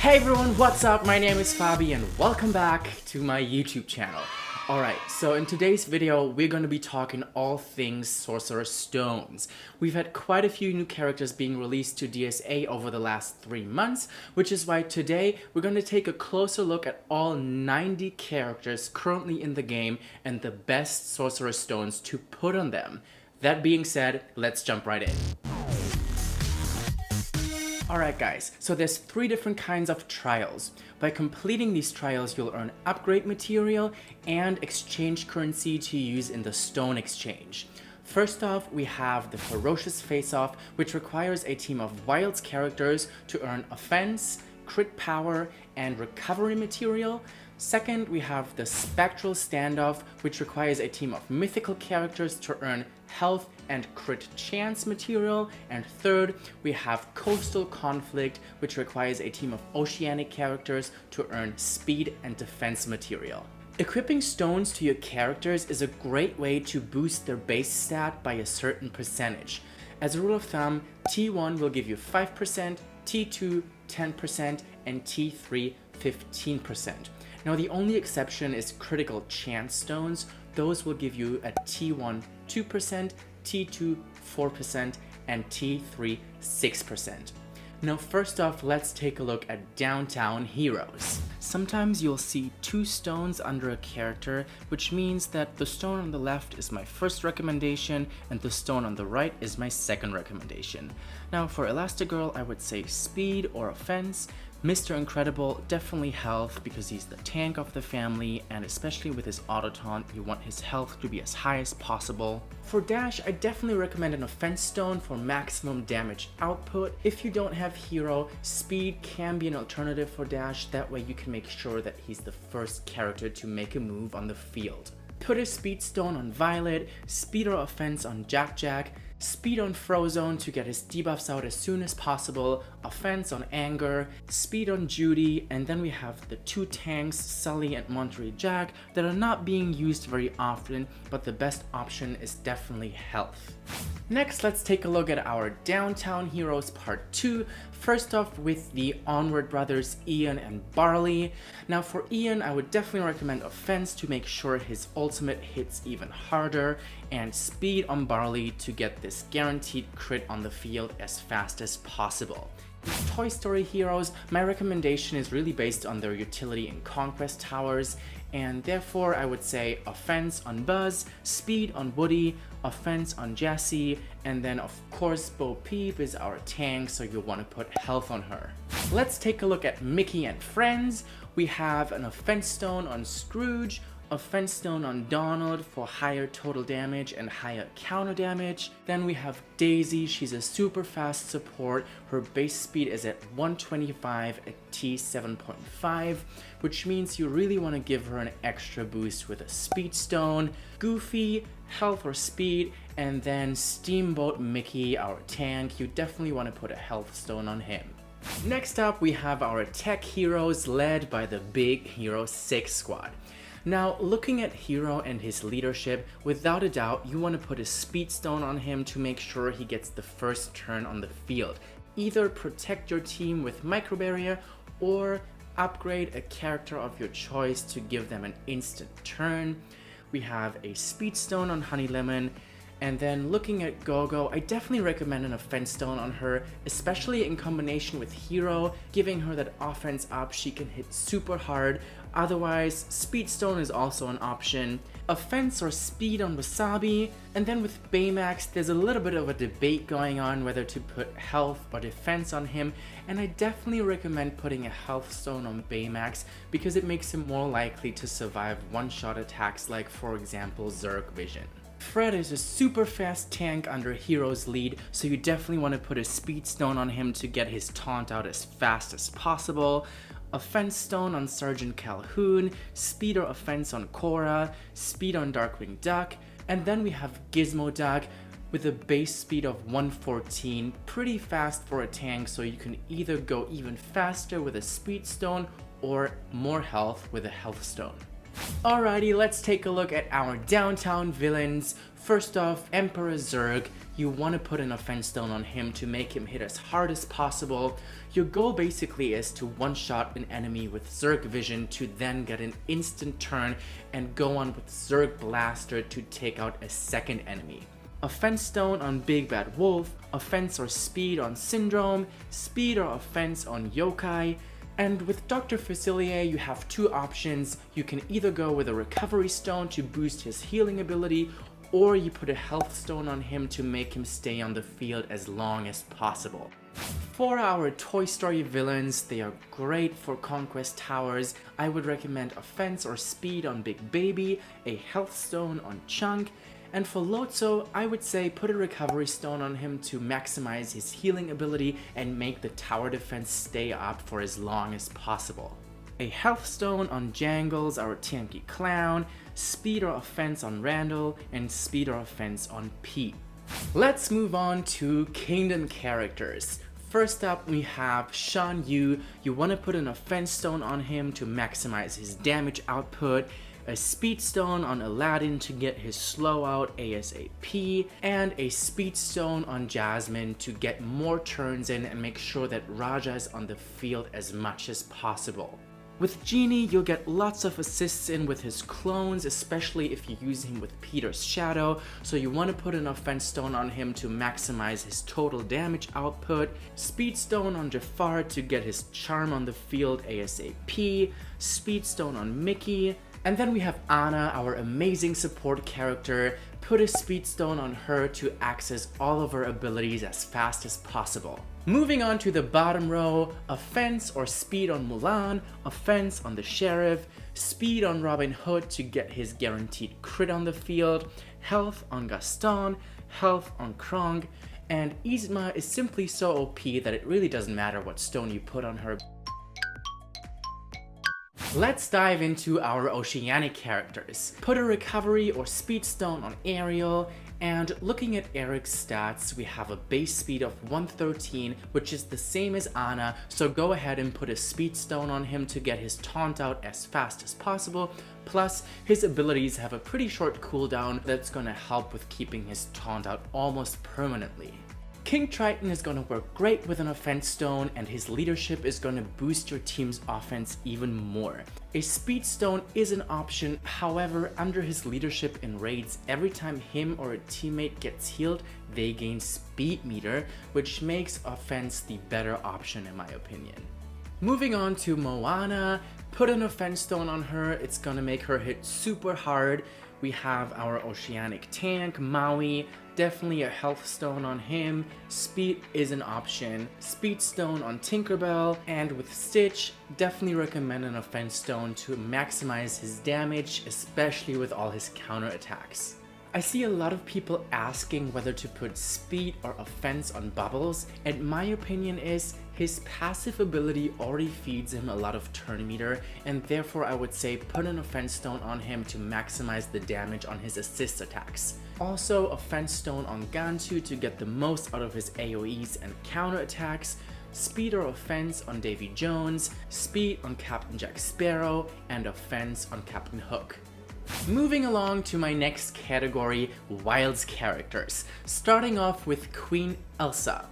Hey everyone, what's up? My name is Fabi and welcome back to my YouTube channel. Alright, so in today's video, we're going to be talking all things Sorcerer Stones. We've had quite a few new characters being released to DSA over the last 3 months, which is why today we're going to take a closer look at all 90 characters currently in the game and the best Sorcerer Stones to put on them. That being said, let's jump right in. Alright guys, so there's 3 different kinds of trials. By completing these trials, you'll earn upgrade material and exchange currency to use in the stone exchange. First off, we have the Ferocious Face-Off, which requires a team of Wilds characters to earn offense, crit power, and recovery material. Second, we have the Spectral Standoff, which requires a team of Mythical characters to earn health and crit chance material. And third, we have Coastal Conflict, which requires a team of Oceanic characters to earn speed and defense material. Equipping stones to your characters is a great way to boost their base stat by a certain percentage. As a rule of thumb, T1 will give you 5%, T2 10%, and T3 15%. Now the only exception is critical chance stones. Those will give you a T1 2%, T2 4%, and T3 6%. Now first off, let's take a look at downtown heroes. Sometimes you'll see 2 stones under a character, which means that the stone on the left is my first recommendation and the stone on the right is my second recommendation. Now for Elastigirl, I would say speed or offense. Mr. Incredible, definitely health because he's the tank of the family, and especially with his auto taunt, you want his health to be as high as possible. For Dash, I definitely recommend an offense stone for maximum damage output. If you don't have hero, speed can be an alternative for Dash, that way you can make sure that he's the first character to make a move on the field. Put a speed stone on Violet, speed or offense on Jack, speed on Frozone to get his debuffs out as soon as possible, offense on Anger, speed on Judy, and then we have the 2 tanks, Sully and Monterey Jack, that are not being used very often, but the best option is definitely health. Next, let's take a look at our Downtown Heroes Part 2. First off with the Onward brothers, Ian and Barley. Now for Ian, I would definitely recommend offense to make sure his ultimate hits even harder, and speed on Barley to get this guaranteed crit on the field as fast as possible. With Toy Story heroes, my recommendation is really based on their utility in Conquest Towers, and therefore I would say offense on Buzz, speed on Woody, offense on Jessie, and then of course Bo Peep is our tank, so you'll want to put health on her. Let's take a look at Mickey and Friends. We have an offense stone on Scrooge, offense stone on Donald for higher total damage and higher counter damage. Then we have Daisy, she's a super fast support. Her base speed is at 125 at T7.5, which means you really want to give her an extra boost with a speed stone. Goofy, health or speed, and then Steamboat Mickey, our tank, you definitely want to put a health stone on him. Next up, we have our tech heroes led by the Big Hero 6 squad. Now, looking at Hero and his leadership, without a doubt, you want to put a speed stone on him to make sure he gets the first turn on the field. Either protect your team with Micro Barrier or upgrade a character of your choice to give them an instant turn. We have a speed stone on Honey Lemon. And then looking at Gogo, I definitely recommend an offense stone on her, especially in combination with Hero, giving her that offense up, she can hit super hard. Otherwise, speed stone is also an option. Offense or speed on Wasabi. And then with Baymax, there's a little bit of a debate going on whether to put health or defense on him, and I definitely recommend putting a health stone on Baymax because it makes him more likely to survive one-shot attacks like, for example, Zerg Vision. Fred is a super fast tank under Hero's lead, so you definitely want to put a speed stone on him to get his taunt out as fast as possible. Offense stone on Sergeant Calhoun, speed or offense on Cora, speed on Darkwing Duck, and then we have Gizmo Duck with a base speed of 114, pretty fast for a tank, so you can either go even faster with a speed stone or more health with a health stone. Alrighty, let's take a look at our downtown villains. First off, Emperor Zurg. You want to put an offense stone on him to make him hit as hard as possible. Your goal basically is to one-shot an enemy with Zurg Vision to then get an instant turn and go on with Zurg Blaster to take out a second enemy. Offense stone on Big Bad Wolf, offense or speed on Syndrome, speed or offense on Yokai. And with Dr. Facilier, you have two options. You can either go with a recovery stone to boost his healing ability, or you put a health stone on him to make him stay on the field as long as possible. For our Toy Story villains, they are great for Conquest Towers. I would recommend offense or speed on Big Baby, a health stone on Chunk, and for Lotso, I would say put a recovery stone on him to maximize his healing ability and make the tower defense stay up for as long as possible. A health stone on Jangles, our tanky clown, speed or offense on Randall, and speed or offense on Pete. Let's move on to Kingdom characters. First up, we have Shan Yu. You want to put an offense stone on him to maximize his damage output, a speed stone on Aladdin to get his slow out ASAP, and a speed stone on Jasmine to get more turns in and make sure that Raja is on the field as much as possible. With Genie, you'll get lots of assists in with his clones, especially if you use him with Peter's Shadow, so you want to put an offense stone on him to maximize his total damage output, speed stone on Jafar to get his charm on the field ASAP, speed stone on Mickey, and then we have Anna, our amazing support character. Put a speed stone on her to access all of her abilities as fast as possible. Moving on to the bottom row, offense or speed on Mulan, offense on the Sheriff, speed on Robin Hood to get his guaranteed crit on the field, health on Gaston, health on Krong, and Yzma is simply so OP that it really doesn't matter what stone you put on her. Let's dive into our Oceanic characters. Put a recovery or speed stone on Ariel, and looking at Eric's stats, we have a base speed of 113, which is the same as Anna, so go ahead and put a speed stone on him to get his taunt out as fast as possible, plus his abilities have a pretty short cooldown that's gonna help with keeping his taunt out almost permanently. King Triton is going to work great with an offense stone, and his leadership is going to boost your team's offense even more. A speed stone is an option, however, under his leadership in raids, every time him or a teammate gets healed, they gain speed meter, which makes offense the better option in my opinion. Moving on to Moana, put an offense stone on her, it's going to make her hit super hard. We have our Oceanic tank, Maui, definitely a health stone on him, speed is an option, speed stone on Tinkerbell, and with Stitch, definitely recommend an offense stone to maximize his damage, especially with all his counter attacks. I see a lot of people asking whether to put speed or offense on Bubbles, and my opinion is his passive ability already feeds him a lot of turn meter, and therefore I would say put an offense stone on him to maximize the damage on his assist attacks. Also, offense stone on Gantu to get the most out of his AoEs and counter attacks, speed or offense on Davy Jones, speed on Captain Jack Sparrow, and offense on Captain Hook. Moving along to my next category, Wilds characters, starting off with Queen Elsa.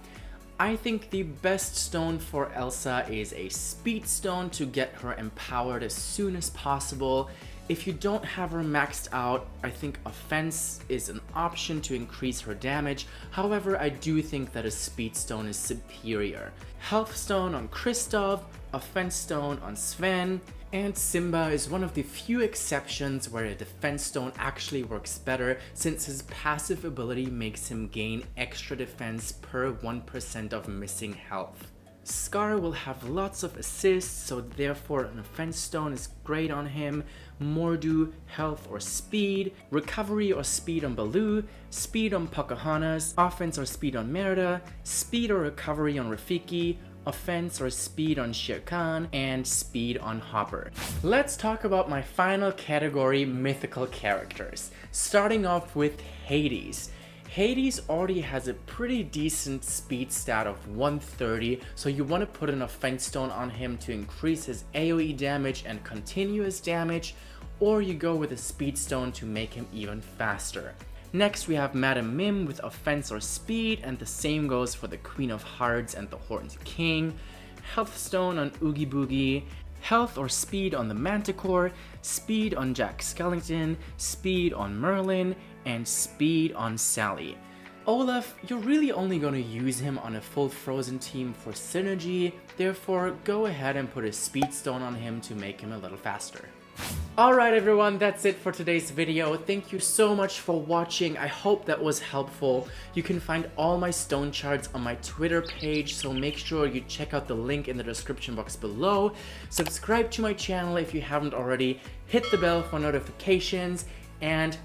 I think the best stone for Elsa is a speed stone to get her empowered as soon as possible. If you don't have her maxed out, I think offense is an option to increase her damage. However, I do think that a speed stone is superior. Health stone on Kristoff, offense stone on Sven, and Simba is one of the few exceptions where a defense stone actually works better, since his passive ability makes him gain extra defense per 1% of missing health. Scar will have lots of assists, so therefore an offense stone is great on him. Mordu, health or speed, recovery or speed on Baloo, speed on Pocahontas, offense or speed on Merida, speed or recovery on Rafiki, offense or speed on Shere Khan, and speed on Hopper. Let's talk about my final category, mythical characters. Starting off with Hades. Hades already has a pretty decent speed stat of 130, so you want to put an offense stone on him to increase his AoE damage and continuous damage, or you go with a Speed Stone to make him even faster. Next, we have Madam Mim with Offense or Speed, and the same goes for the Queen of Hearts and the Horned King. Health Stone on Oogie Boogie, Health or Speed on the Manticore, Speed on Jack Skellington, Speed on Merlin, and Speed on Sally. Olaf, you're really only going to use him on a full Frozen team for synergy, therefore go ahead and put a Speed Stone on him to make him a little faster. Alright everyone, that's it for today's video. Thank you so much for watching. I hope that was helpful. You can find all my stone charts on my Twitter page, so make sure you check out the link in the description box below. Subscribe to my channel if you haven't already. Hit the bell for notifications, and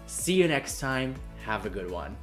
see you next time. Have a good one.